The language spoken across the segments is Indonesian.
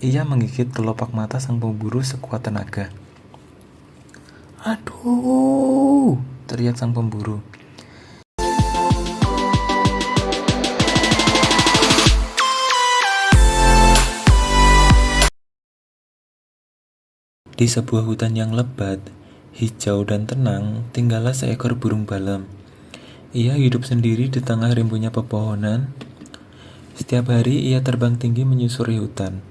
Ia menggigit kelopak mata sang pemburu sekuat tenaga. "Aduh!" teriak sang pemburu. Di sebuah hutan yang lebat, hijau dan tenang, tinggallah seekor burung balam. Ia hidup sendiri di tengah rimbunnya pepohonan. Setiap hari ia terbang tinggi menyusuri hutan.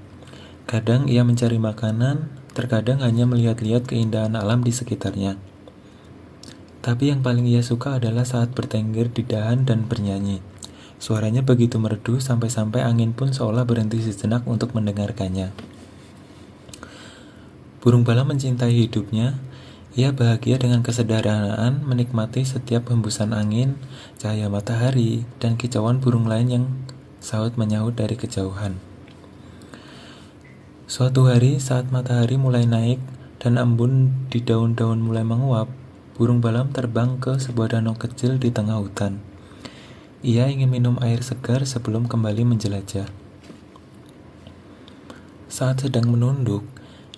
Kadang ia mencari makanan, terkadang hanya melihat-lihat keindahan alam di sekitarnya. Tapi yang paling ia suka adalah saat bertengger di dahan dan bernyanyi. Suaranya begitu merdu sampai-sampai angin pun seolah berhenti sejenak untuk mendengarkannya. Burung balam mencintai hidupnya. Ia bahagia dengan kesederhanaan, menikmati setiap hembusan angin, cahaya matahari, dan kicauan burung lain yang sahut menyahut dari kejauhan. Suatu hari saat matahari mulai naik dan embun di daun-daun mulai menguap, burung balam terbang ke sebuah danau kecil di tengah hutan. Ia ingin minum air segar sebelum kembali menjelajah. Saat sedang menunduk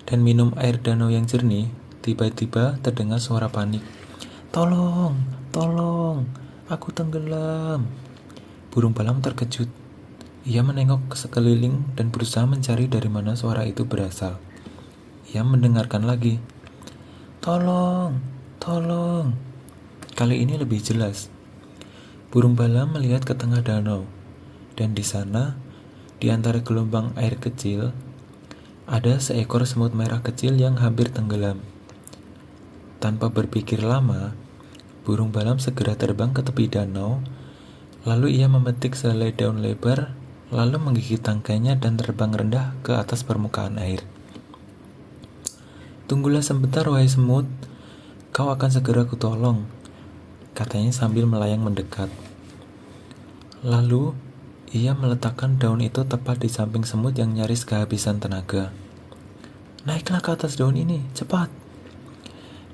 dan minum air danau yang jernih, tiba-tiba terdengar suara panik. "Tolong, tolong, aku tenggelam." Burung balam terkejut. Ia menengok ke sekeliling dan berusaha mencari dari mana suara itu berasal. Ia mendengarkan lagi. "Tolong, tolong." Kali ini lebih jelas. Burung balam melihat ke tengah danau, dan di sana, di antara gelombang air kecil, ada seekor semut merah kecil yang hampir tenggelam. Tanpa berpikir lama, burung balam segera terbang ke tepi danau, lalu ia memetik sehelai daun lebar, lalu menggigit tangkainya dan terbang rendah ke atas permukaan air. "Tunggulah sebentar, wahai semut, kau akan segera kutolong," katanya sambil melayang mendekat. Lalu, ia meletakkan daun itu tepat di samping semut yang nyaris kehabisan tenaga. "Naiklah ke atas daun ini, cepat!"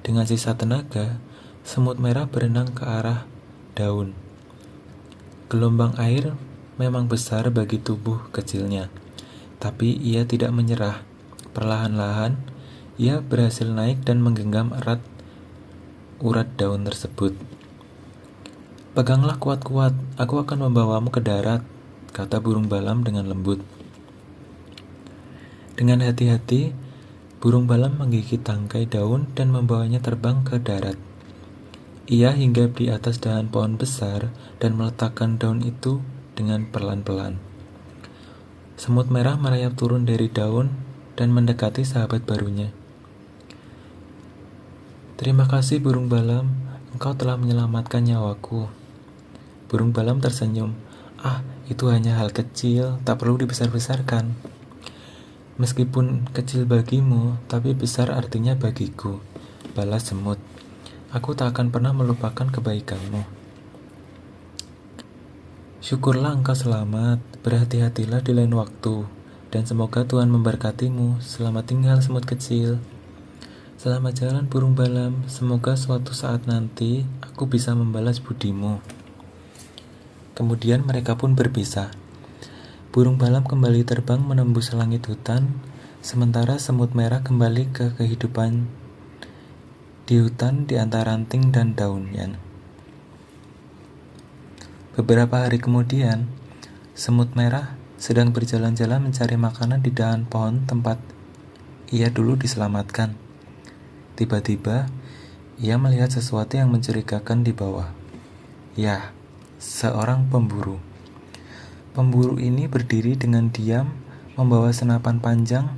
Dengan sisa tenaga, semut merah berenang ke arah daun. Gelombang air memang besar bagi tubuh kecilnya, tapi ia tidak menyerah. Perlahan-lahan, ia berhasil naik dan menggenggam erat urat daun tersebut. "Peganglah kuat-kuat, aku akan membawamu ke darat," kata burung balam dengan lembut. Dengan hati-hati, burung balam menggigit tangkai daun dan membawanya terbang ke darat. Ia hinggap di atas dahan pohon besar dan meletakkan daun itu dengan pelan-pelan. Semut merah merayap turun dari daun dan mendekati sahabat barunya. "Terima kasih burung balam, engkau telah menyelamatkan nyawaku." Burung balam tersenyum. "Ah, itu hanya hal kecil, tak perlu dibesar-besarkan. Meskipun kecil bagimu, tapi besar artinya bagiku," balas semut. "Aku tak akan pernah melupakan kebaikanmu." "Syukurlah engkau selamat, berhati-hatilah di lain waktu, dan semoga Tuhan memberkatimu. Selamat tinggal semut kecil." "Selamat jalan burung balam, semoga suatu saat nanti aku bisa membalas budimu." Kemudian mereka pun berpisah. Burung balam kembali terbang menembus langit hutan, sementara semut merah kembali ke kehidupan di hutan di antara ranting dan daunnya. Beberapa hari kemudian, semut merah sedang berjalan-jalan mencari makanan di dahan pohon tempat ia dulu diselamatkan. Tiba-tiba, ia melihat sesuatu yang mencurigakan di bawah. Ya, seorang pemburu. Pemburu ini berdiri dengan diam, membawa senapan panjang,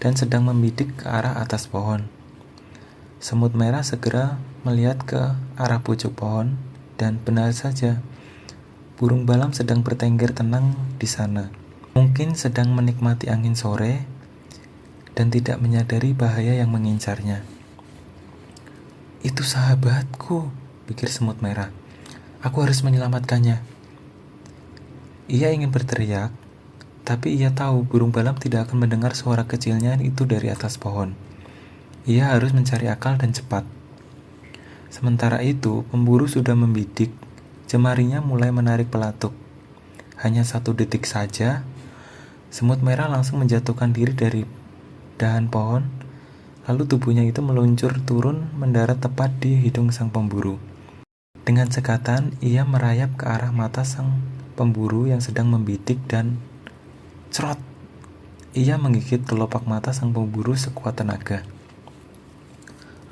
dan sedang membidik ke arah atas pohon. Semut merah segera melihat ke arah pucuk pohon, dan benar saja, burung balam sedang bertengger tenang di sana. Mungkin sedang menikmati angin sore, dan tidak menyadari bahaya yang mengincarnya. "Itu sahabatku," pikir semut merah. "Aku harus menyelamatkannya." Ia ingin berteriak, tapi ia tahu burung balam tidak akan mendengar suara kecilnya itu dari atas pohon. Ia harus mencari akal dan cepat. Sementara itu, pemburu sudah membidik. Jemarinya mulai menarik pelatuk. Hanya 1 detik saja, Semut merah langsung menjatuhkan diri dari dahan pohon, lalu tubuhnya itu meluncur turun mendarat tepat di hidung sang pemburu. Dengan cekatan, ia merayap ke arah mata sang pemburu yang sedang membidik dan cerot! Ia menggigit kelopak mata sang pemburu sekuat tenaga.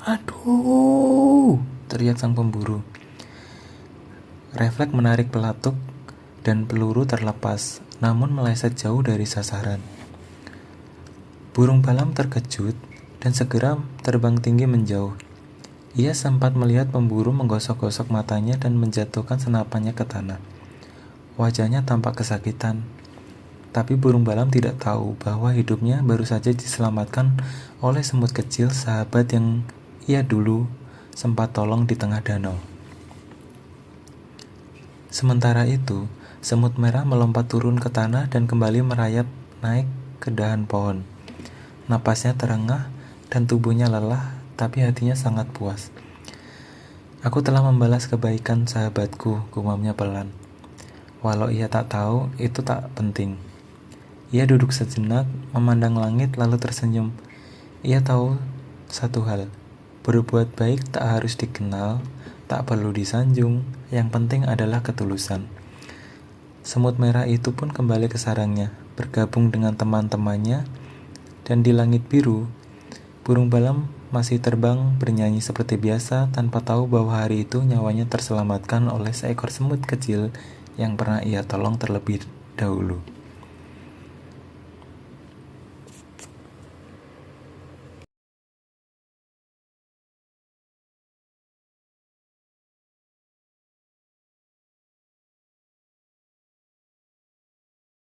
"Aduh!" teriak sang pemburu. Refleks menarik pelatuk dan peluru terlepas, namun meleset jauh dari sasaran. Burung balam terkejut dan segera terbang tinggi menjauh. Ia sempat melihat pemburu menggosok-gosok matanya dan menjatuhkan senapannya ke tanah. Wajahnya tampak kesakitan, tapi burung balam tidak tahu bahwa hidupnya baru saja diselamatkan oleh semut kecil, sahabat yang ia dulu sempat tolong di tengah danau. Sementara itu, semut merah melompat turun ke tanah dan kembali merayap naik ke dahan pohon. Napasnya terengah dan tubuhnya lelah, tapi hatinya sangat puas. "Aku telah membalas kebaikan sahabatku," gumamnya pelan. Walau ia tak tahu, itu tak penting. Ia duduk sejenak, memandang langit lalu tersenyum. Ia tahu satu hal, berbuat baik tak harus dikenal, tak perlu disanjung, yang penting adalah ketulusan. Semut merah itu pun kembali ke sarangnya, bergabung dengan teman-temannya, dan di langit biru, burung balam masih terbang bernyanyi seperti biasa tanpa tahu bahwa hari itu nyawanya terselamatkan oleh seekor semut kecil yang pernah ia tolong terlebih dahulu.